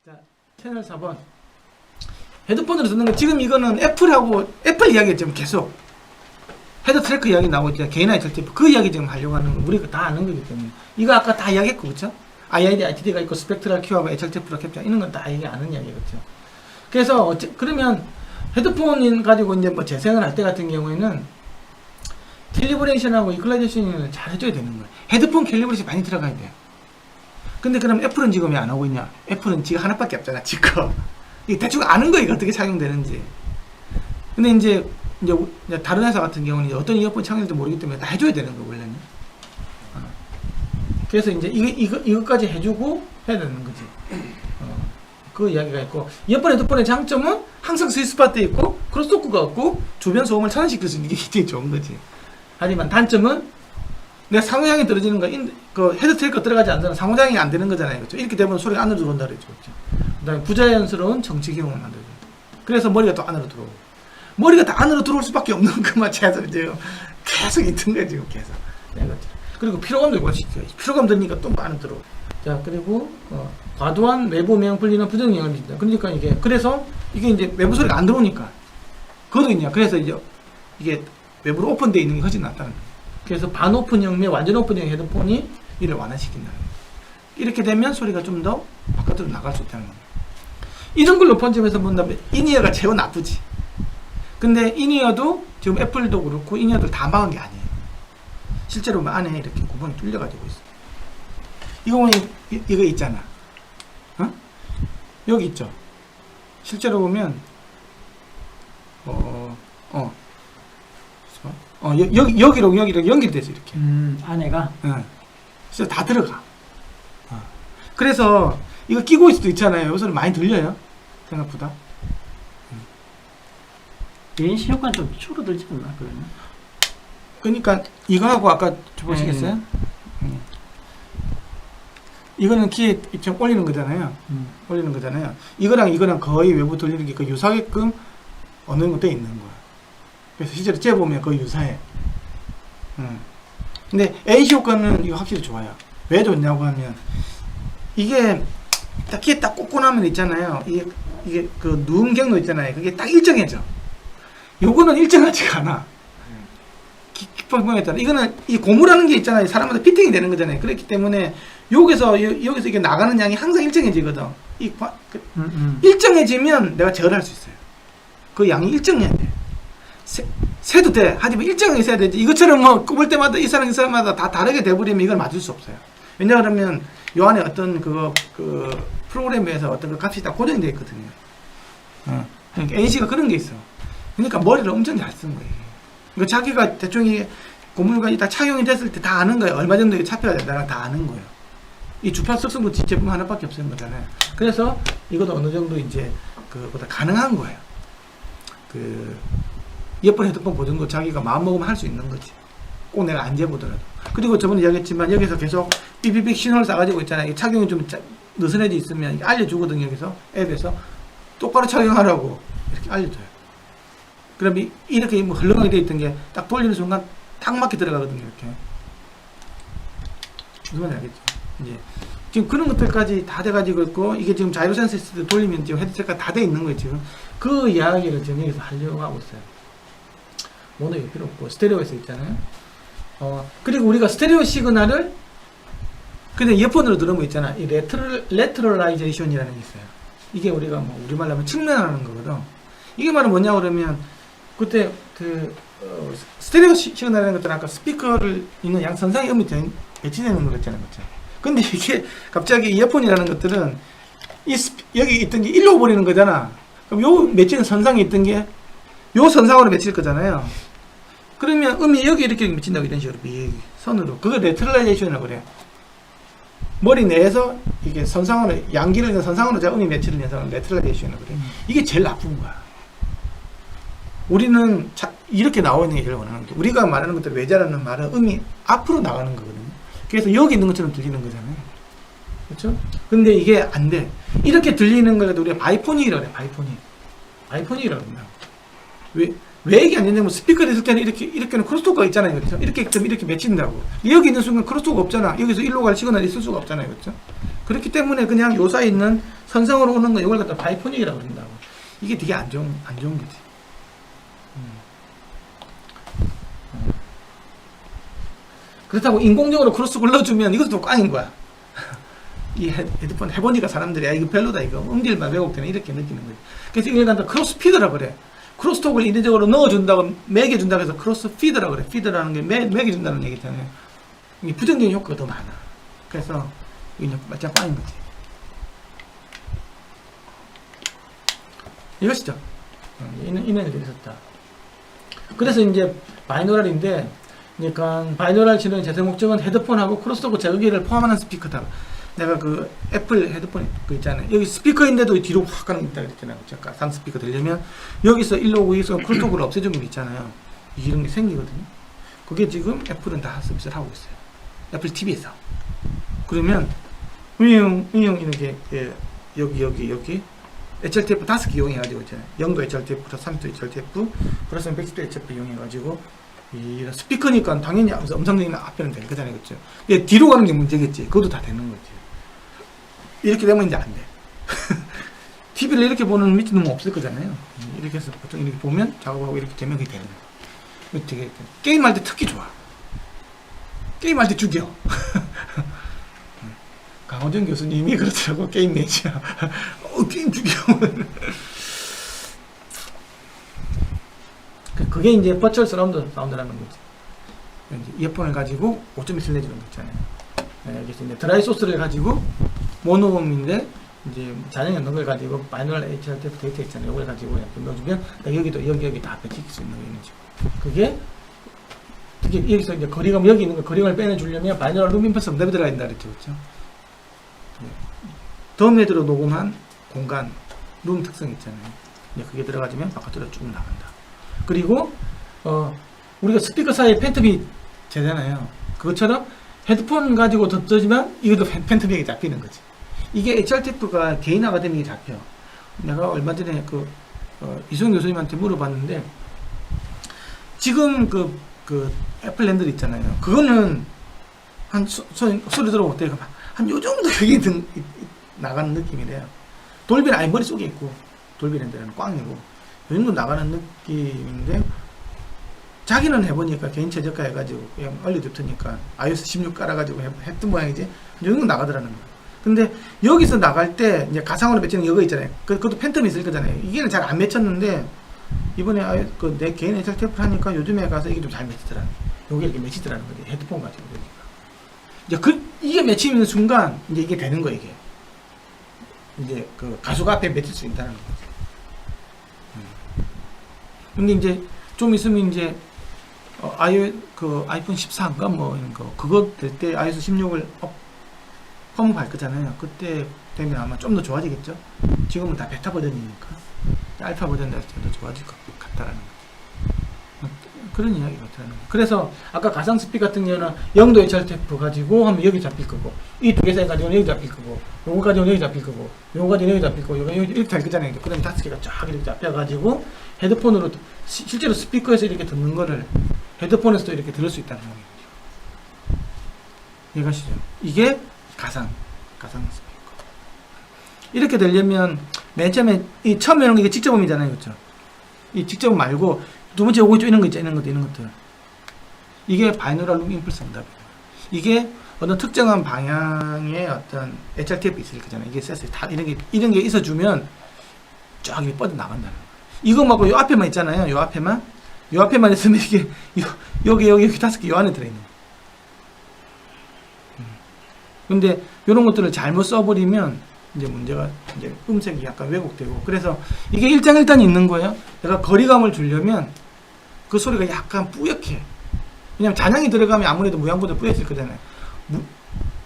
자, 채널 4번. 헤드폰으로 듣는 거, 지금 이거는 애플 이야기 지금 계속. 헤드 트래커 이야기 나오고 있잖아. 개인 ITF. 그 이야기 지금 하려고 하는 거. 우리가 다 아는 거기 때문에. 이거 아까 다 이야기했고, 그쵸? IID, ITD가 있고, 스펙트럴 큐하고 HRTF로 캡처. 이런 건 다 이게 아는 이야기겠죠. 그래서, 그러면 헤드폰 가지고 이제 뭐 재생을 할 때 같은 경우에는 캘리브레이션하고 이퀄라이제이션을 잘 해줘야 되는 거예요. 헤드폰 캘리브레이션 많이 들어가야 돼요. 근데 그럼 애플은 지금 왜 안 하고 있냐? 애플은 지가 하나밖에 없잖아, 지금. 이게 대충 아는 거예요, 이게 어떻게 착용되는지. 근데 이제 다른 회사 같은 경우는 이제 어떤 이어폰 착용될지 모르기 때문에 다 해줘야 되는 거, 원래는. 그래서 이제 이거까지 해주고 해야 되는 거지. 그 이야기가 있고, 이어폰 헤드폰의 장점은 항상 스위스팟 돼 있고, 크로스토크가 없고, 주변 소음을 차단시킬 수 있는 게 굉장히 좋은 거지. 하지만 단점은 내가 상호작용이 떨어지는 거, 그 헤드 트래커 들어가지 않는 상호작용이 안 되는 거잖아요. 그렇죠? 이렇게 되면 소리가 안으로 들어온다 그랬죠. 그렇죠? 그 다음에 부자연스러운 정치 경험을 만들죠. 그래서 머리가 또 안으로 들어오고. 머리가 다 안으로 들어올 수밖에 없는 것만 계속 있던 거야, 지금 계속. 그리고 피로감도 이관시켜요. 피로감 드니까 또 안으로 들어오고. 자, 그리고, 과도한 외부 매형 분리는 부정영향을 미친다. 그러니까 그래서 이게 이제 외부 소리가 안 들어오니까. 그것도 있냐. 그래서 이게 외부로 오픈되어 있는 게 훨씬 낫다는 거예요. 그래서 반오픈형 및 완전 오픈형 헤드폰이 이를 완화시킨다는 거예요. 이렇게 되면 소리가 좀 더 바깥으로 나갈 수 있다는 거예요. 이런 걸 높은 점에서 본다면 인이어가 제일 나쁘지. 근데 인이어도 지금 애플도 그렇고 인이어들 다 막은 게 아니에요. 실제로 안에 이렇게 구멍이 뚫려가지고 있어. 이거 보면 이거 있잖아. 여기 있죠. 실제로 보면 여기로 연결돼서 이렇게. 안에가? 진짜 다 들어가. 그래서 이거 끼고 있을 수도 있잖아요. 여기서는 많이 들려요. 생각보다. 레인시 효과는 좀 줄어들지 않나, 그러면? 그러니까 이거하고 아까 보시겠어요? 이거는 키에 좀 올리는 거잖아요. 올리는 거잖아요. 이거랑 거의 외부 돌리는 게 그 유사하게끔 어느 정도 돼 있는 거야. 그래서 실제로 재보면 거의 유사해. 근데 AC 효과는 이거 확실히 좋아요. 왜 좋냐고 하면 이게 딱 키에 딱 꽂고 나면 있잖아요. 이게 그 누움 경로 있잖아요. 그게 딱 일정해져. 요거는 일정하지가 않아. 깊어에 따라 이거는 이 고무라는 게 있잖아요. 사람마다 피팅이 되는 거잖아요. 그렇기 때문에 여기서 이게 나가는 양이 항상 일정해지거든. 일정해지면 내가 절할 수 있어요. 그 양이 일정해야 돼. 세도 돼. 하지만 일정하게 있어야 되지. 이것처럼 뭐 꼽을 때마다 이 사람마다 다 다르게 돼버리면 이걸 맞을 수 없어요. 왜냐하면 요 안에 어떤 그 프로그램에서 어떤 그 값이 다 고정되어 있거든요. 그러니까 NC가 그런 게 있어. 그러니까 머리를 엄청 잘 쓴 거예요. 그러니까 자기가 대충 이 고물관이 다 착용이 됐을 때 다 아는 거예요. 얼마 정도 잡혀야 된다는 다 아는 거예요. 이 주파 특성도 제품 하나밖에 없는 거잖아요. 그래서 이것도 어느 정도 이제 그보다 가능한 거예요. 이어폰 헤드폰 보정도 자기가 마음먹으면 할 수 있는 거지. 꼭 내가 안 재보더라도. 그리고 저번에 이야기했지만 여기서 계속 삐삐삐 신호를 쏴가지고 있잖아요. 착용이 좀 느슨해져 있으면 알려주거든요. 여기서 앱에서 똑바로 착용하라고 이렇게 알려줘요. 그럼 이렇게 뭐 흘렁하게 되어 있던 게 딱 돌리는 순간 딱 맞게 들어가거든요. 이렇게. 무슨 말인지 알겠죠? 이제 지금 그런 것들까지 다 돼가지고 있고, 이게 지금 자이로 센서스 돌리면 지금 헤드셋가 다 돼 있는 거예요. 지금 그 이야기를 지금 여기서 하려고 하고 있어요. 모노이 필요 없고 스테레오에서 있잖아요. 그리고 우리가 스테레오 시그널을 그냥 이어폰으로 들으면 있잖아. 이 레트럴라이제이션이라는 게 있어요. 이게 우리가 뭐 우리말로 하면 측면하는 거거든. 이게 말은 뭐냐 그러면 그때 스테레오 시그널이라는 것들은 아까 스피커를 있는 양 선상에 음이 배치되는 거였잖아요. 그렇죠? 근데 이게 갑자기 이어폰이라는 것들은 여기 있던 게 일로 버리는 거잖아. 그럼 요 맺히는 선상에 있던 게 요 선상으로 맺힐 거잖아요. 그러면 음이 여기 이렇게 맺힌다고 이런 식으로 선으로. 그걸 레트럴라이제이션이라고 그래요. 머리 내에서 이게 선상으로 양기를 있는 선상으로 음이 맺히는 현상을 레트럴라이제이션이라고 그래요. 이게 제일 나쁜 거야. 우리는 이렇게 나오는 게 제일 원하는 게, 우리가 말하는 것들 외자라는 말은 음이 앞으로 나가는 거거든요. 그래서 여기 있는 것처럼 들리는 거잖아요. 그렇죠? 근데 이게 안 돼. 이렇게 들리는 걸 우리가 바이포닉이라고 그래. 바이포닉이라고 한다. 왜 이게 안 되냐면 스피커를 있을 때는 이렇게는 크로스토크가 있잖아요. 그렇죠? 이렇게 맺힌다고. 여기 있는 순간 크로스토크가 없잖아. 여기서 일로 갈 시그널이 있을 수가 없잖아요. 그렇죠? 그렇기 때문에 그냥 요 사이에 있는 선상으로 오는 거 이걸 갖다 바이포닉이라고 그런다고. 이게 되게 안 좋은 거지. 그렇다고 인공적으로 크로스 굴러주면 이것도 꽝인 거야. 이 헤드폰 해보니까 사람들이 야 이거 별로다 이거 음질만 왜곡되네 이렇게 느끼는 거지. 그래서 이걸 갖다 크로스 피드라고 그래. 크로스톡을 이례적으로 넣어준다고 매겨준다고 해서 크로스 피드라고 그래. 피드라는 게 매겨준다는 얘기잖아요. 이게 부정적인 효과가 더 많아. 그래서 이게 말짱 꽝인 거지. 이것이죠. 이런 일이 있었다. 그래서 이제 바이노럴인데, 그러니까 바이노럴 치료의 재생 목적은 헤드폰하고 크로스토크 제어기를 포함하는 스피커다. 내가 그 애플 헤드폰 그 있잖아요. 여기 스피커인데도 뒤로 확 가는 게 있다 그랬잖아요. 제가 상 스피커 들려면 여기서 일로 오고 여기서 크로스토크를 없애주는 게 있잖아요. 이런 게 생기거든요. 그게 지금 애플은 다 서비스를 하고 있어요. 애플 TV에서. 그러면 응용 이렇게 여기 HLTF 5개 이용해가지고 있잖아요. 0도 HLTF, 3도 HLTF, 플러스 110도 HLTF 이용해가지고 이런 스피커니까 당연히 음성적인 앞에는 될 거잖아요, 그렇죠? 이게 뒤로 가는 게 문제겠지. 그것도 다 되는 거지. 이렇게 되면 이제 안 돼. TV를 이렇게 보는 미치는 놈 없을 거잖아요. 이렇게 해서 보통 이렇게 보면 작업하고 이렇게 되면 그게 되는 거야. 되게 게임할 때 특히 좋아. 게임할 때 죽여. 강호정 교수님이 그렇더라고. 게임 매니아. 게임 죽여. 그게 이제 버추얼 사운드라는 거지. 이제 이어폰을 가지고 5.1 내주는 거 있잖아요. 여기서 이제 드라이 소스를 가지고 모노음인데 이제 잔향 넣는 걸 가지고 바이너럴 HRTF 데이터 있잖아요. 이걸 가지고 이렇게 넣어주면 여기도 여기 다 배치킬 수 있는 거 있는 거죠. 그게 특히 여기서 이제 거리감 여기 있는 거 거리감을 빼내주려면 바이너럴 룸 임펄스 응답이 들어야 된다 그랬죠, 그렇죠? 덤헤드로 녹음한 공간 룸 특성 있잖아요. 이제 그게 들어가지면 바깥으로 쭉 나간다. 그리고 우리가 스피커 사이에 팬텀이 되잖아요. 그것처럼 헤드폰 가지고 덮어지만 이것도 팬텀이 잡히는 거지. 이게 HRTF가 개인 아카데미에 잡혀. 내가 얼마 전에 이수영 교수님한테 물어봤는데 지금 그 애플랜드 있잖아요. 그거는 한 소리 들어볼 때 한 요 정도 여기 나가는 느낌이래요. 돌비는 아예 머릿속에 있고 돌비랜드는 꽝이고 요 정도 나가는 느낌인데 자기는 해보니까 개인 최저가 해가지고 그냥 얼리드프트니까 iOS 16 깔아가지고 했던 모양이지 요 정도 나가더라는 거야. 근데 여기서 나갈 때 이제 가상으로 맺히는 이거 있잖아요. 그것도 팬텀이 있을 거잖아요. 이게는 잘 안 맺혔는데 이번에 내 개인 HRTF를 하니까 요즘에 가서 이게 좀 잘 맺히더라는 거야. 요게 이렇게 맺히더라는 거지. 헤드폰 가지고 여기가. 이제 이게 맺히는 순간 이제 이게 되는 거야. 이게 이제 그 가수가 앞에 맺힐 수 있다는 거지. 근데 이제 좀 있으면 이제 아이폰 14인가 뭐 이런 거 그거 될 때 iOS 16을 펌업할 거잖아요. 그때 되면 아마 좀 더 좋아지겠죠. 지금은 다 베타 버전이니까 알파 버전 될 때 더 좋아질 것 같다라는 거지. 그런 이야기 같다는 거예요. 그래서 아까 가상 스피커 같은 경우는 0도 HRTF 가지고 하면 여기 잡힐 거고 이 두 개 사이 가지고는 여기 잡힐 거고 요거 가지고는 여기 잡힐 거고 요거 가지고는 여기 잡힐 거고 요거 이렇게 될 거잖아요. 그럼 5개가 쫙 이렇게 잡혀가지고 헤드폰으로 실제로 스피커에서 이렇게 듣는 거를 헤드폰에서도 이렇게 들을 수 있다는 거예요. 이해가시죠? 이게 가상 스피커. 이렇게 되려면 맨 처음에 이 처음에 이런 게 직접음이잖아요, 그렇죠? 이 직접음 말고 두 번째 오고 있죠. 이런 거 있죠. 이런 것들. 이게 바이노럴 룸 임펄스 응답이에요. 이게 어떤 특정한 방향의 어떤 HRTF 있을 거잖아요. 이게 셋을 다 이런 게 있어주면 쫙 이렇게 뻗어 나간다는 거예요. 이거 말고 요 앞에만 있잖아요. 요 앞에만 있으면 이게 여기 5개 요 안에 들어있는 거예요. 근데 요런 것들을 잘못 써버리면 이제 문제가 이제 음색이 약간 왜곡되고 그래서 이게 일장일단이 있는 거예요. 내가 거리감을 주려면 그 소리가 약간 뿌옇게 왜냐면 잔향이 들어가면 아무래도 무향보다 뿌옇을 거잖아요.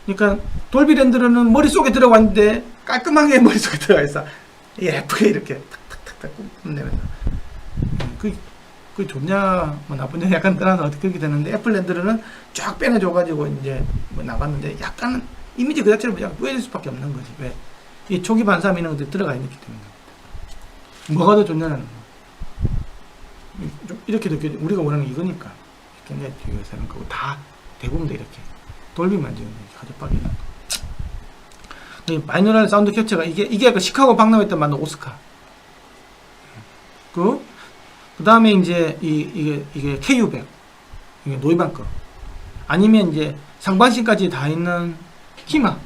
그러니까 돌비랜드는 머릿속에 들어갔는데 깔끔하게 머릿속에 들어가 있어. 예쁘게 이렇게 탁탁탁탁 뿜내면서 그게 좋냐 뭐 나쁘냐 약간 떠나서 어떻게 그렇게 되는데 애플랜드는 쫙 빼내줘가지고 이제 뭐 나갔는데 약간 이미지 그 자체로 그냥 뿌얘질 수밖에 없는 거지. 왜? 이 초기 반사음 이런 것들이 들어가 있기 때문에. 뭐가 더 좋냐는 좀 이렇게 느껴 우리가 원하는 이거니까 굉장히 비교해서 하는 거고 다 대부분 다 이렇게 돌비만 지금 가져빠기는 거. 이 바이노럴 사운드 캡처가 이게 그 시카고 박람회 때 만든 오스카. 그 다음에 이제 이게 KU100 이게 노이반 거. 아니면 이제 상반신까지 다 있는 키마.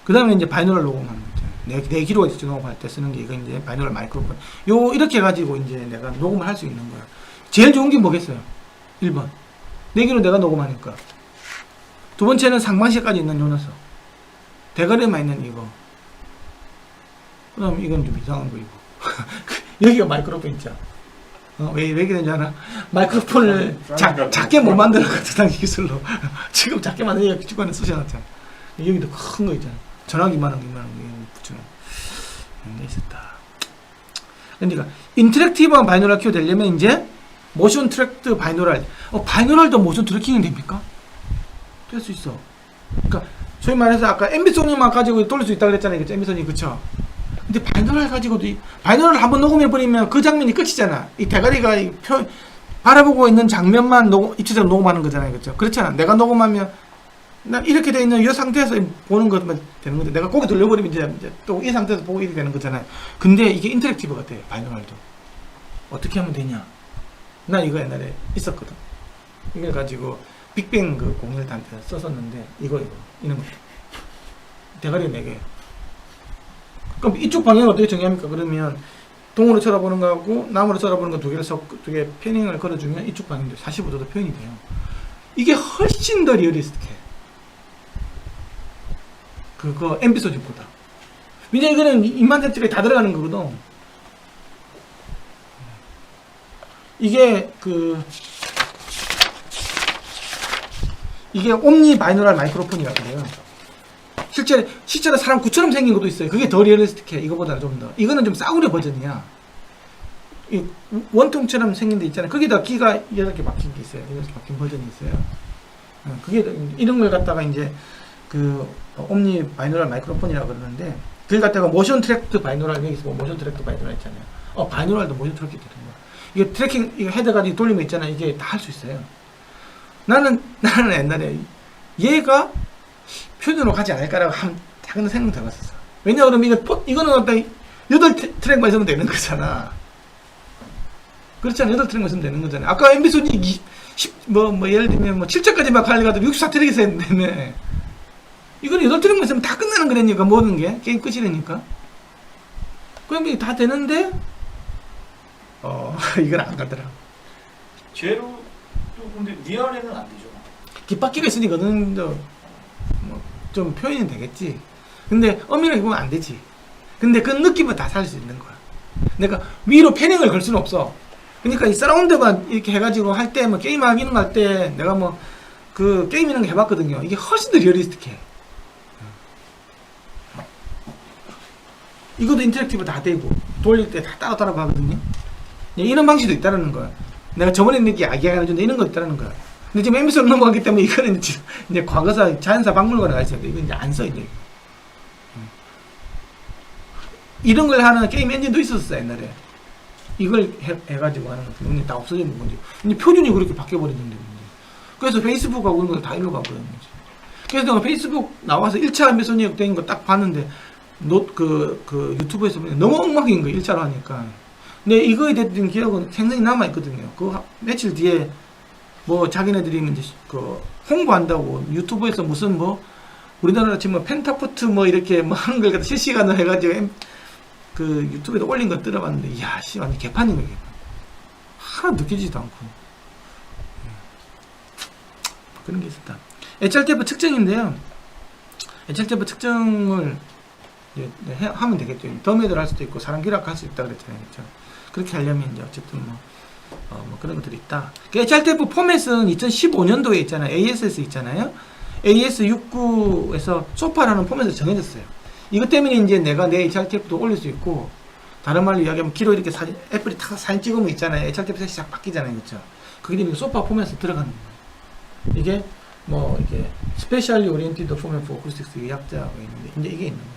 그 다음에 이제 바이노럴 녹음하는 거. 내 기록 이제 녹음할 때 쓰는 게 이거 이제 바이노럴 마이크로폰. 이렇게 해가지고 이제 내가 녹음을 할 수 있는 거야. 제일 좋은 게 뭐겠어요? 1번. 내 기로 내가 녹음하니까. 두 번째는 상반신까지 있는 요 녀석. 대가리만 있는 이거. 그 다음 이건 좀 이상한 거 이거. 여기가 마이크로폰 있죠. 왜 그런지 알아? 마이크로폰을 작게 못 만들었거든, 당시 기술로. 지금 작게 만드니까 주관에 쑤셔놨잖아. 여기도 큰 거 있잖아. 전화기 이만한 거 붙여놓은 게 있었다. 그러니까, 인터랙티브한 바이노럴 키워 되려면 이제, 모션 트랙트 바이노럴. 바이노럴도 모션 트래킹이 됩니까? 될 수 있어. 그러니까, 소위 말해서 아까 엠비소니만 가지고 돌릴 수 있다고 그랬잖아요. 그쵸? 엠비소니, 그쵸? 근데 바이노럴 가지고도 바이노럴 한번 녹음해버리면 그 장면이 끝이잖아. 이 대가리가 바라보고 있는 장면만 입체적으로 녹음하는 거잖아요. 그렇죠? 그렇잖아. 내가 녹음하면 난 이렇게 돼 있는 이 상태에서 보는 것만 되는 건데 내가 고개 돌려버리면 이제 또 이 상태에서 보고 이렇게 되는 거잖아요. 근데 이게 인터랙티브가 돼. 바이노럴도. 어떻게 하면 되냐? 난 이거 옛날에 있었거든. 이걸 가지고 빅뱅 그 01한테 썼었는데 이거 이런 거 대가리 4개. 그럼 이쪽 방향을 어떻게 정의합니까? 그러면 동으로 쳐다보는 거하고 남으로 쳐다보는 거 두 개 패닝을 걸어주면 이쪽 방향도 45도도 표현이 돼요. 이게 훨씬 더 리얼리스틱해. 그거 엠비소니보다. 왜냐면 이거는 2만 센트가 다 들어가는 거거든. 이게 이게 옴니 바이노럴 마이크로폰이라고 해요. 실제로 사람 구처럼 생긴 것도 있어요. 그게 더 리얼리스틱해. 이거보다 좀 더. 이거는 좀 싸구려 버전이야. 이 원통처럼 생긴 데 있잖아요. 거기다 귀가 8개 박힌 게 있어요. 8개 박힌 버전이 있어요. 그게 이런 걸 갖다가 이제 옴니 바이노럴 마이크로폰이라고 그러는데 그걸 갖다가 모션 트랙트 바이노럴 여기서 뭐 모션 트랙트 바이노럴 있잖아요. 바이노럴도 모션 트랙트 되는 거야. 이게 트래킹 이거 헤드 가지고 돌리면 있잖아요. 이게 다 할 수 있어요. 나는 옛날에 얘가 표준으로 가지 않을까라고 한 작은 생각 들었었어. 왜냐하면 이거는 어떤 8트랙만 있으면 되는 거잖아. 그렇잖아. 8트랙만 있으면 되는 거잖아. 아까 엠비소니 예를 들면 7절까지만 가려가도 64트랙이 있어야 되네. 이거는 8트랙만 있으면 다 끝나는 거라니까, 모든 게. 게임 끝이라니까. 그럼 다 되는데, 이건 안 가더라. 제로, 또 근데 리얼에는 안 되죠. 깃바퀴가 있으니까 어느 정도, 좀 표현이 되겠지. 근데 엄밀하게 보면 안 되지. 근데 그 느낌은 다 살 수 있는 거야. 내가 위로 패닝을 걸 수는 없어. 그러니까 이 서라운드만 이렇게 해가지고 할 때, 게임하기 이런 거 할 때, 내가 게임 이런 거 해봤거든요. 이게 훨씬 더 리얼리스틱해. 이것도 인터랙티브 다 되고, 돌릴 때 다 따로 가거든요. 이런 방식도 있다는 거야. 내가 저번에 이야기하는 데 이런 거 있다는 거야. 근데 지금 엠비소로 넘어가기 때문에 이거는 이제 과거사, 자연사 박물관에 가 있어야 돼. 이건 이제 안 써, 이제. 이런 걸 하는 게임 엔진도 있었어, 옛날에. 이걸 해가지고 하는 거. 다 없어지는 건지. 이제 표준이 그렇게 바뀌어버렸는데. 그래서 페이스북하고 이런 거 다 일로 가버렸는 거지. 그래서 내가 페이스북 나와서 1차 엠비소니 된 거 딱 봤는데, 유튜브에서 보면 너무 엉망인 거야, 1차로 하니까. 근데 이거에 대한 기억은 생생히 남아있거든요. 며칠 뒤에, 자기네들이 이제, 홍보한다고 유튜브에서 무슨 우리나라 지금 펜타포트 이렇게 하는 걸 갖다 실시간으로 해가지고 유튜브에다 올린 거 들어봤는데, 이야, 완전 개판인 거야, 개판. 하나 느끼지도 않고. 그런 게 있었다. HRTF 측정인데요. HRTF 측정을 하면 되겠죠. 덤에들 할 수도 있고, 사람 기락 할 수 있다 그랬잖아요. 그렇죠? 그렇게 하려면 이제 어쨌든 그런 것들이 있다. HRTF 포맷은 2015년도에 있잖아요. ASS 있잖아요. AS69에서 소파라는 포맷을 정해졌어요. 이것 때문에 이제 내가 내 HRTF도 올릴 수 있고, 다른 말로 이야기하면 키로 이렇게 애플이 탁 사진 찍으면 있잖아요. HRTF 색이 싹 바뀌잖아요. 그렇죠? 그게 되면 소파 포맷에 들어가는 거예요. 이게 이게 스페셜리 오리엔티드 포맷 포 어쿠스틱스 약자가 있는데 이제 이게 있는 거예요.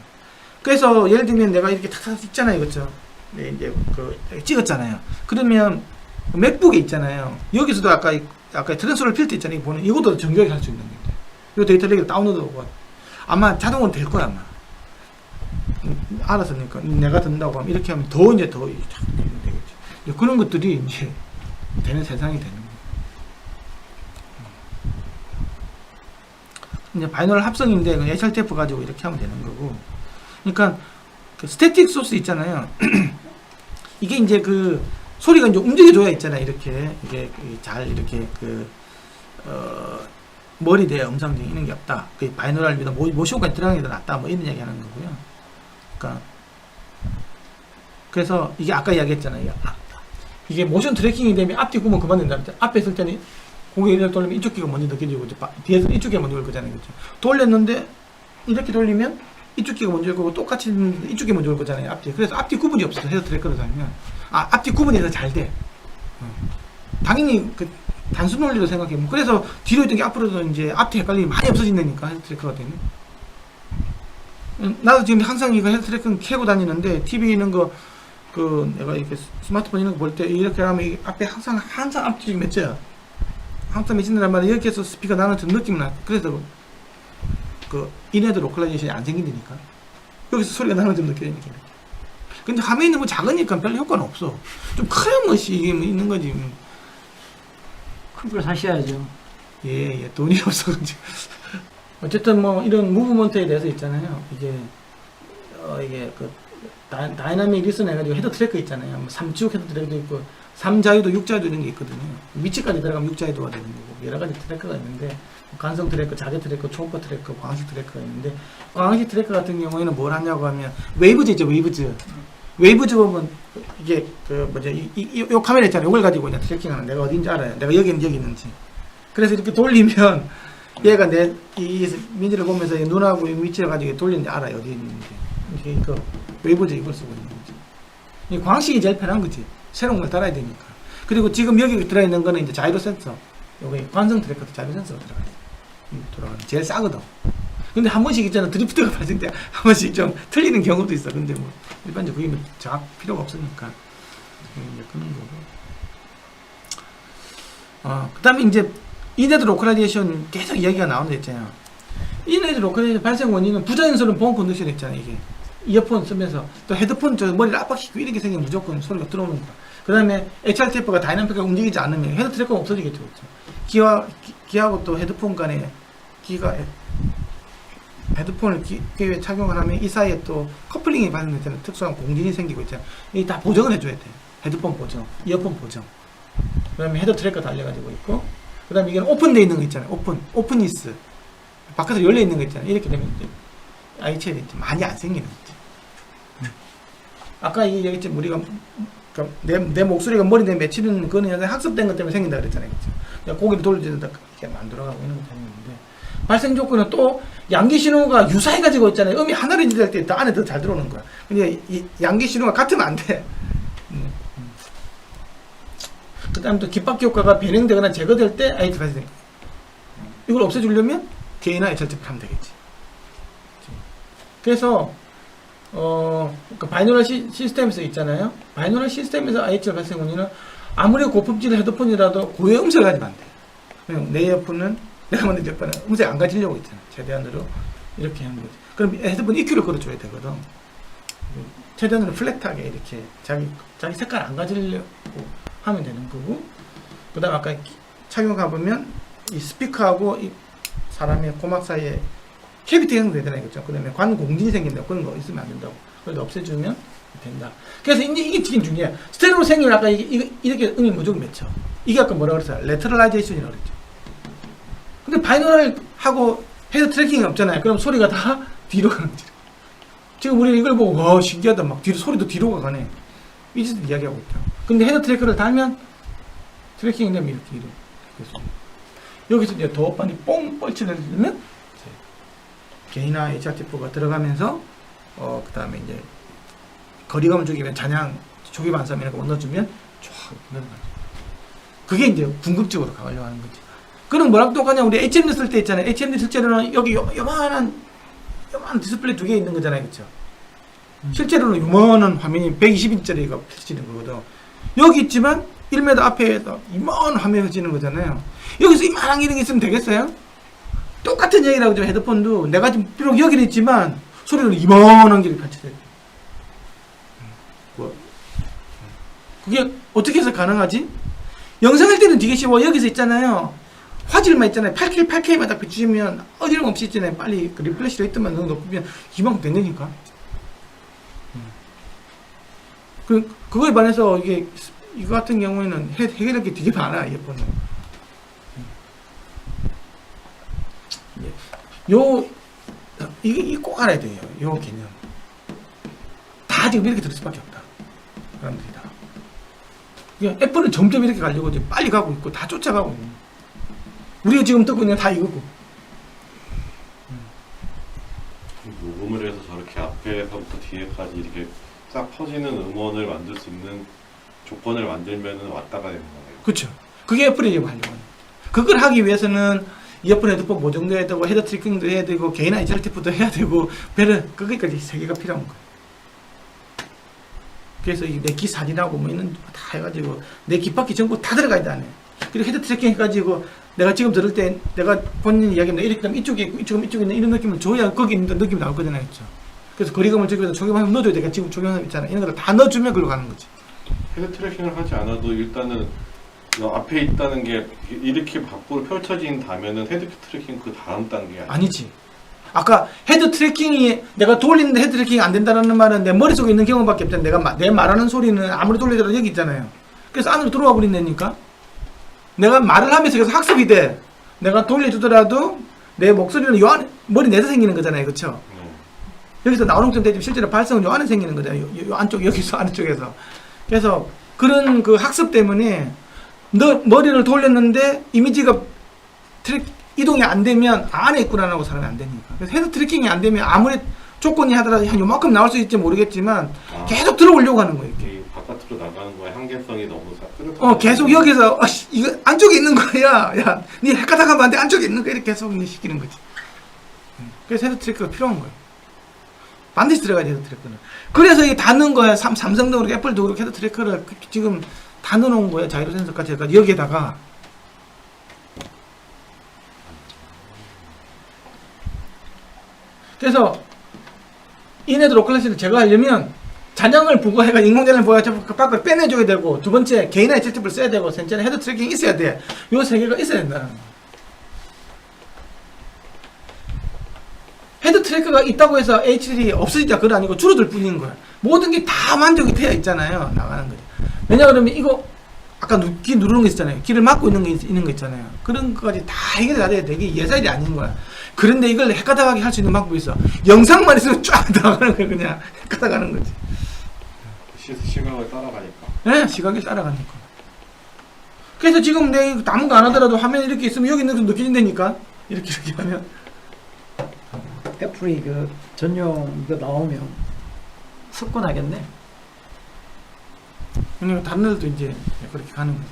그래서 예를 들면 내가 이렇게 탁탁 찍잖아요. 그렇죠? 네, 이제 찍었잖아요. 그러면 맥북에 있잖아요. 여기서도 아까 트랜스퍼를 필터 있잖아요. 보는 이것도 정교하게 할 수 있는 거예요. 이 데이터 레이를 다운로드하고 아마 자동으로 될 거야, 아마. 알았으니까 내가 든다고 하면 이렇게 하면 더 이제 더 자꾸 되겠지. 이제 그런 것들이 이제 되는 세상이 되는 거예요. 이제 바이노럴 합성인데 HRTF 가지고 이렇게 하면 되는 거고. 그러니까 그 스태틱 소스 있잖아요. 이게 이제 그 소리가 이제 움직여줘야 있잖아요. 이렇게 이게 잘 이렇게 머리대에 음성이 있는 게 없다. 그 바이노럴 비다 모션까지 들어가는 게 더 낫다. 뭐 이런 얘기 하는 거고요. 그러니까 그래서 이게 아까 이야기했잖아요. 이게 모션 트래킹이 되면 앞뒤 구멍 그만 된다. 앞에 있을 때는 고개 이렇게 돌리면 이쪽 귀가 먼저 느껴지고 뒤에서 이쪽 귀가 먼저 올 거잖아요. 그렇죠? 돌렸는데 이렇게 돌리면 이쪽 귀가 먼저 올 거고 똑같이 이쪽 귀가 먼저 올 거잖아요. 앞뒤. 그래서 앞뒤 구분이 없어서 헤드 트래커로 살면 앞뒤 구분이 더 잘 돼. 당연히 그 단순 논리로 생각해. 그래서 뒤로 있던 게 앞으로도 이제 앞뒤 헷갈림이 많이 없어진다니까 헤드 트래커가 되면. 나도 지금 항상 이거 헤드 트래커 캐고 다니는데 TV 있는 거 내가 이렇게 스마트폰 있는 거 볼 때 이렇게 하면 이 앞에 항상 앞뒤 몇 자야. 항상 몇인단 말이야. 이렇게 해서 스피커 나는 좀 느낌이 나. 그래서 인헤드 로컬라이제이션이 안 생긴다니까. 여기서 소리가 나는 좀 느껴지니까. 근데 화면이 너무 작으니까 별 효과는 없어. 좀 커야 멋이 이게 있는 거지. 큰 걸 사셔야죠. 예, 돈이 없어가지고. 어쨌든 뭐 이런 무브먼트에 대해서 있잖아요. 이게 다이나믹 리슨 해가지고 헤드 트래커 있잖아요. 뭐 3쭉 헤드 트래커도 있고 3자유도 6자유도 이런 게 있거든요. 위치까지 들어가면 6자유도가 되는 거고 여러 가지 트래커가 있는데 간성 트래커, 자재 트래커, 초음파 트래커, 광식 트래커가 있는데 광식 트래커 같은 경우에는 뭘 하냐고 하면 웨이브즈 있죠. 웨이브즈 보면 이게 이 카메라 있잖아요. 이걸 가지고 그냥 트래킹하는 내가 어딘지 알아요. 내가 여기는 여기 있는지. 그래서 이렇게 돌리면 얘가 이 민지를 보면서 눈하고 위치를 가지고 돌리는지 알아요. 어디 있는지. 이게 웨이브즈 이걸 쓰고 있는 거지. 이 광식이 제일 편한 거지. 새로운 걸 달아야 되니까. 그리고 지금 여기 들어있는 거는 이제 자이로 센서. 여기 관성 트래커도 자이로 센서가 들어가 있어요. 돌아가는 제일 싸거든. 근데 한 번씩 있잖아. 드리프트가 발생돼 한 번씩 좀 틀리는 경우도 있어. 근데 뭐 일반적으로 그게 뭐 정확 필요가 없으니까 이제 그런 거고. 그다음에 이제 인헤드 로컬라이제이션 계속 이야기가 나오는 데 있잖아요. 인헤드 로컬라이제이션 발생 원인은 부자연스러운 보험 컨디션 있잖아요. 이게 이어폰 쓰면서 또 헤드폰 머리를 압박시키고 이렇게 생기면 무조건 소리가 들어오는 거야. 그 다음에 HRTF가 다이나믹하게 움직이지 않으면 헤드 트래커가 없어지겠죠. 그렇죠? 귀하고 또 헤드폰 간에 헤드폰을 귀에 착용을 하면 이 사이에 또 커플링이 발생되는 특수한 공진이 생기고 있잖아요. 이게 다 보정을 해줘야 돼. 헤드폰 보정, 이어폰 보정. 그 다음에 헤드 트래커 달려가지고 있고, 그 다음에 이게 오픈되어 있는 거 있잖아요. 오픈니스. 바깥으로 열려 있는 거 있잖아요. 이렇게 되면 이제 IHL이 많이 안 생기는 거지. 아까 얘기했지, 우리가 내 목소리가 머리 내에 맺히는 그거는 학습된 것 때문에 생긴다 그랬잖아요. 그렇죠? 고개를 돌려주다 이렇게 안 돌아가고 있는 것도 있는데, 발생 조건은 또 양기 신호가 유사해 가지고 있잖아요. 음이 하나를 지될 때 더 안에 더 잘 들어오는 거야. 근데 이 양기 신호가 같으면 안 돼. 그 다음에 또 귓바퀴 효과가 변형되거나 제거될 때 IH 발생. 이걸 없애주려면 개인화 HRTF 하면 되겠지. 그래서 그 바이노럴 시스템에서 있잖아요. 바이노럴 시스템에서 IHR 발생 원인은 아무리 고품질 헤드폰이라도 고해 음색을 가지면 안 돼. 그냥 내 이어폰은 내가 만든 이어폰은 음색 안 가지려고 있잖아. 최대한으로 이렇게 하는 거지. 그럼 헤드폰 EQ를 걸어줘야 되거든. 최대한으로 플랫하게 이렇게 자기 색깔 안 가지려고 하면 되는 거고. 그 다음 아까 착용해 보면 이 스피커하고 이 사람의 고막 사이에 캐비티 형성되잖아요. 그렇죠? 그 다음에 관 공진이 생긴다. 그런 거 있으면 안 된다고. 그래도 없애주면 된다. 그래서 이제 이게 되게 중요해. 스테레오 생기면 아까 이렇게 음이 무조건 맺혀. 이게 아까 뭐라 그랬어요? 레터럴라이제이션이라고 그랬죠. 근데 바이노럴하고 헤드 트래킹이 없잖아요. 그럼 소리가 다 뒤로 가는 거지. 지금 우리 이걸 보고 와 신기하다 막 소리도 뒤로 가네. 이 짓을 이야기하고 있죠. 근데 헤드 트래커를 달면 트래킹이 되면 이렇게 뒤로. 여기서 이제 더 빨리 뽕 뻘치를 들면 개인화 HRTF가 들어가면서 그 다음에 이제 거리감을 주기면 잔향 조기 반사면 이렇게 넣어주면 쫙 늘어나죠. 그게 이제 궁극적으로 가려고 하는 거지. 그럼 뭐랑 똑같냐? 우리 HMD 쓸 때 있잖아요. HMD 실제로는 여기 요만한 디스플레이 2개 있는 거잖아요. 그쵸? 실제로는 요만한 화면이 120인치짜리가 펼치는 거거든. 여기 있지만 1m 앞에서 이만한 화면이 펼치는 거잖아요. 여기서 이만한 이런 게 있으면 되겠어요? 똑같은 얘기라고 죠. 헤드폰도 내가 지금 비록 여기는 있지만 소리는 이만한 게 펼쳐져 있어요. 뭐. 그게 어떻게 해서 가능하지? 영상할 때는 되게 쉬워. 여기서 있잖아요. 화질만 있잖아요. 8K만 딱 비추시면 어지럼 없이 있잖아요. 빨리 그 리플레시 레이트만 너무 높으면 이만큼 된다니까. 그거에 반해서 이거 같은 경우에는 해결할 게 되게 많아, 이어폰은. 이게 꼭 알아야 돼요. 요 개념. 다 지금 이렇게 들을 수밖에 없다. 사람들이 다. 애플은 점점 이렇게 가려고 이제 빨리 가고 있고, 다 쫓아가고 있는. 우리가 지금 듣고 있는 다 이거고. 녹음을 해서 저렇게 앞에서부터 뒤에까지 이렇게 싹 퍼지는 음원을 만들 수 있는 조건을 만들면 왔다가 되는 거예요. 그렇죠. 그게 애플이 지금 하려고 하는. 그걸 하기 위해서는 이어폰 헤드폰 모정도 해야 되고, 헤드 트래킹도 해야 되고, 개인 HRTF도 해야 되고, 거기까지 세 개가 필요한 거예요. 그래서 내 키 사진하고 뭐 있는 다 해가지고 내 귓바퀴 정보 다 들어가야 돼 안에. 그리고 헤드 트래킹 해가지고 내가 지금 들을 때 내가 본인 이야기하면 이렇게 되면 이쪽에 있고 이쪽에 있는 이런 느낌을 줘야 거기 있는 느낌이 나올 거잖아요. 그렇죠? 그래서 거리감을 저기다 적용하면 넣어줘야 되니까 지금 적용하면 있잖아요. 이런 걸 다 넣어주면 그걸로 가는 거지. 헤드 트래킹을 하지 않아도 일단은 앞에 있다는 게 이렇게 밖으로 펼쳐진다면은 헤드 트래킹 그 다음 단계 아니지. 아까 헤드 트래킹이 내가 돌리는데 헤드 트래킹이 안 된다는 말은 내 머릿속에 있는 경험밖에 없잖아. 내 말하는 소리는 아무리 돌리더라도 여기 있잖아요. 그래서 안으로 들어와 버린다니까. 내가 말을 하면서 계속 학습이 돼. 내가 돌려주더라도 내 목소리는 요 안에 머리 내서 생기는 거잖아요. 그렇죠? 여기서 나오는 것처럼 되지만 실제로 발성은 요 안에 생기는 거잖아요. 요 안쪽 여기서 안쪽에서. 그래서 그런 그 학습 때문에 너 머리를 돌렸는데 이미지가 이동이 안 되면 안에 있구나 하고 사람이 안 되니까. 그래서 헤드 트래킹이 안 되면 아무리 조건이 하더라도 한 요만큼 나올 수 있을지 모르겠지만 계속 들어오려고 하는 거예요. 이렇게. 바깥으로 나가는 거에 한계성이 너무 뚜렷하게 계속 여기서 이거 안쪽에 있는 거야. 야, 니 헷갈다가 하면 안 돼. 안쪽에 있는 거야. 이렇게 계속 시키는 거지. 그래서 헤드 트래커가 필요한 거예요. 반드시 들어가야 돼, 헤드 트래커는. 그래서 이게 다 넣은 거야. 삼성도 그렇고 애플도 그렇고 헤드 트래커를 지금 다 넣어놓은 거예요. 자이로 센서까지 해서 여기에다가. 그래서 이네드 로컬레이션을 제거하려면 잔향을 부과해가 인공지능을 부과해서 밖을 빼내줘야 되고, 두 번째 개인 HTTP를 써야 되고, 세 번째는 헤드 트래킹이 있어야 돼. 요 세 개가 있어야 된다는 거야. 헤드 트래커가 있다고 해서 H3 없어지자 그건 아니고 줄어들 뿐인 거야. 모든 게 다 만족이 되어 있잖아요. 나가는 거지. 왜냐 그러면 이거 아까 키 누르는 거 있잖아요. 키를 막고 있는 거 있잖아요. 그런 것까지 다 해결이 다 돼야 돼. 이게 예사일이 아닌 거야. 그런데 이걸 헷가닥하게 할 수 있는 방법이 있어. 영상만 있으면 쫙 나가는 거야. 그냥 헷가닥하는 거지. 시각을 따라가니까. 네, 시각이 따라가니까. 그래서 지금 내 아무것도 안 하더라도 화면이 이렇게 있으면 여기 있는 게 느껴진다니까. 이렇게 하면. 애플이 그 전용 이거 나오면 습관하겠네. 왜냐면 다른 애들도 이제 그렇게 가는 거지.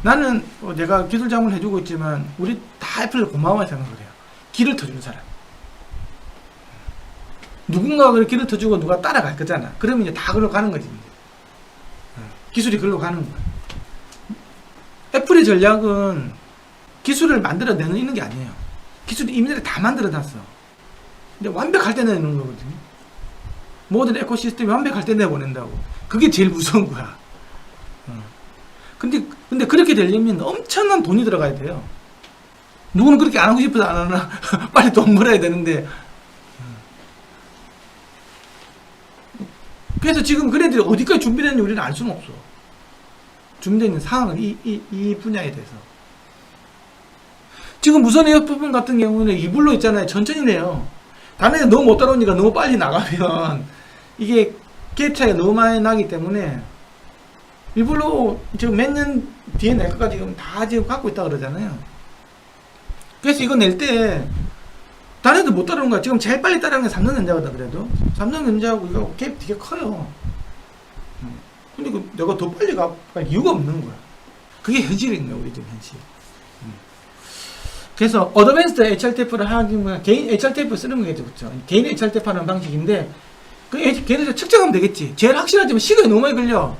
나는 내가 기술 자문을 해주고 있지만 우리 다 애플을 고마워해 생각을 해요. 길을 터주는 사람. 누군가가 그렇게 길을 터주고 누가 따라갈 거잖아. 그러면 이제 다 글로 가는 거지. 이제. 기술이 글로 가는 거야. 애플의 전략은 기술을 만들어내는 있는 게 아니에요. 기술이 이미 다 만들어놨어. 근데 완벽할 때 내는 거거든요. 모든 에코시스템이 완벽할 때 내보낸다고. 그게 제일 무서운 거야. 근데 그렇게 되려면 엄청난 돈이 들어가야 돼요. 누구는 그렇게 안 하고 싶어서 안 하나. 빨리 돈 벌어야 되는데. 그래서 지금 그네들이 어디까지 준비되는지 우리는 알 수는 없어. 준비되어 있는 상황은 이 분야에 대해서. 지금 무선 에어폰 같은 경우는 이불로 있잖아요. 천천히 내요. 다른 애들 너무 못 따라오니까 너무 빨리 나가면 이게 갭 차이가 너무 많이 나기 때문에 일부러 지금 몇 년 뒤에 낼 것까지 지금 다 지금 갖고 있다 그러잖아요. 그래서 이거 낼 때 다른 애들 못 따라오는 거야. 지금 제일 빨리 따라오는 게 삼성전자거든. 그래도 삼성전자하고 이거 갭 되게 커요. 근데 내가 더 빨리 갈 이유가 없는 거야. 그게 현실인 거야. 우리 지금 현실. 그래서 어드밴스드 HRTF를 하기면 개인 HRTF 쓰는 거겠죠. 그렇죠? 개인 HRTF 하는 방식인데 걔네들 측정하면 되겠지. 제일 확실하지만 시간이 너무 많이 걸려.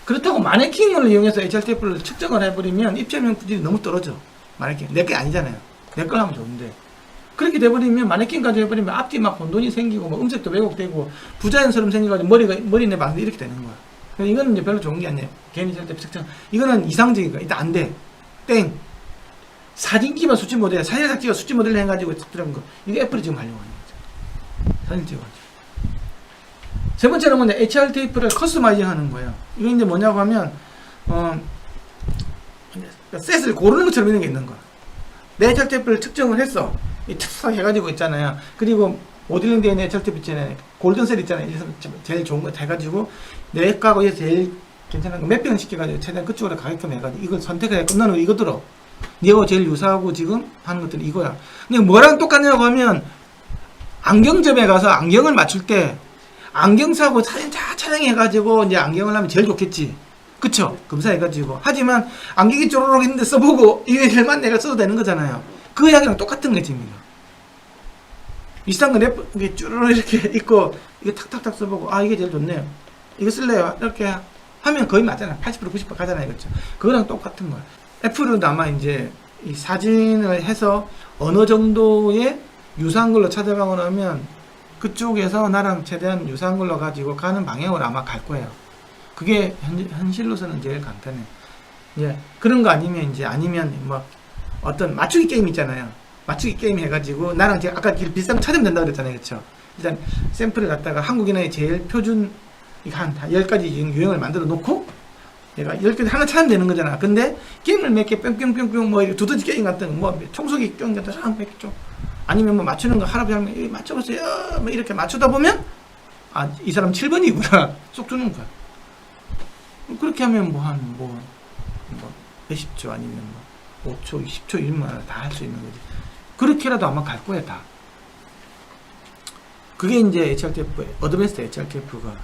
그렇다고 마네킹을 이용해서 HRTF를 측정을 해버리면 입체면 부질이 너무 떨어져. 마네킹. 내 게 아니잖아요. 내 걸 하면 좋은데. 그렇게 돼버리면 마네킹까지 해버리면 앞뒤 막 혼돈이 생기고 뭐 음색도 왜곡되고 부자연스러움 생겨가지고 머리내 방송 이렇게 되는 거야. 그러니까 이거는 이제 별로 좋은 게 아니에요. 개인이 절대 측정. 이거는 이상적인 거야. 일단 안 돼. 땡. 사진기만 수치 모델, 사진삭제가 수치 모델 해가지고 들어간 거. 이게 애플이 지금 하려고 하는 거죠. 사진 찍어가지고. 세 번째는 뭐냐, HR 테이프를 커스터마이징 하는 거예요. 이게 이제 뭐냐고 하면, 셋을 고르는 것처럼 이런 게 있는 거야. 내 HR 테이프를 측정을 했어. 이 특사 해가지고 있잖아요. 그리고 모델링 되어 있는 HR 테이프 있잖아요. 골든셀 있잖아요. 제일 좋은 거 해가지고, 내 거하고 제일 괜찮은 거 매핑을 시켜가지고, 최대한 그쪽으로 가게끔 해가지고, 이걸 선택해. 끝나는 거 이거 들어. 니하고 제일 유사하고 지금 하는 것들이 이거야. 근데 뭐랑 똑같냐고 하면, 안경점에 가서 안경을 맞출 때, 안경 사고 사진 다 촬영해가지고 이제 안경을 하면 제일 좋겠지. 그쵸? 검사해가지고. 하지만 안경이 쪼로록 있는데 써보고 이게 제일 맞네 내가 써도 되는 거잖아요. 그 이야기랑 똑같은 거지. 비슷한 거 이게 쪼로록 이렇게 있고 이게 탁탁탁 써보고 아 이게 제일 좋네요. 이거 쓸래요. 이렇게 하면 거의 맞잖아요. 80% 90% 가잖아요. 그렇죠? 그거랑 똑같은 거야. 애플은 아마 이제 이 사진을 해서 어느 정도의 유사한 걸로 찾아가고 나면 그쪽에서 나랑 최대한 유사한 걸로 가지고 가는 방향으로 아마 갈 거예요. 그게 현실로서는 제일 간단해. 예, 그런 거 아니면 뭐 어떤 맞추기 게임 있잖아요. 맞추기 게임 해가지고 나랑 제가 아까 비슷한 거 찾으면 된다고 그랬잖아요. 그렇죠? 일단 샘플을 갖다가 한국인의 제일 표준 한 10가지 유형을 만들어 놓고 내가 10개 하나 찾으면 되는 거잖아. 근데 게임을 몇 개 뿅뿅뿅뿅 뭐 두더지 게임 같은 거 뭐 청소기 게임 같은 거 몇 개 좀 아니면 뭐 맞추는 거 할아버지 하면 맞춰보세요 뭐 이렇게 맞추다 보면 아 이 사람 7번이구나 쏙 주는 거야. 그렇게 하면 뭐 몇십 초 아니면 뭐 5초 20초 이런 다 할 수 있는 거지. 그렇게라도 아마 갈 거야 다. 그게 이제 HRTF 어드밴스드 HRTF가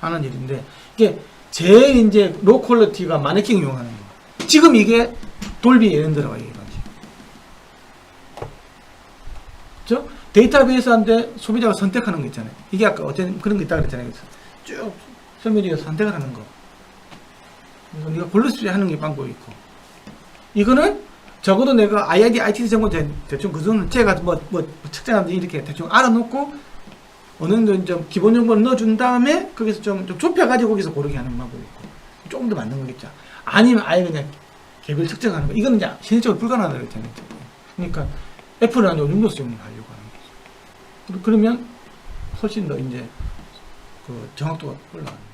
하는 일인데 이게 제일 이제 로 퀄리티가 마네킹 이용하는 거. 지금 이게 돌비 예를 들어가 이게 그렇죠? 데이터베이스한테 소비자가 선택하는 거 있잖아요. 이게 아까 어떤 그런 거 있다고 그랬잖아요. 쭉 설명드려서 선택을 하는 거. 그래서 네가 골를 수 하는 게 방법이 있고. 이거는 적어도 내가 IID, ITC 정보 대충 그 정도 제가 뭐 측정하든지 이렇게 대충 알아놓고 어느 정도 좀 기본 정보를 넣어준 다음에 거기서 좀 좁혀가지고 거기서 고르게 하는 방법이 있고. 조금 더 맞는 거겠죠. 아니면 아예 그냥 개별 측정하는 거. 이거는 이제 현실적으로 불가능하다고 했잖아요. 그러니까 애플은 요 정도 수준을 하려고 하는 거죠. 그러면 훨씬 더 이제 그 정확도가 올라가는 거죠.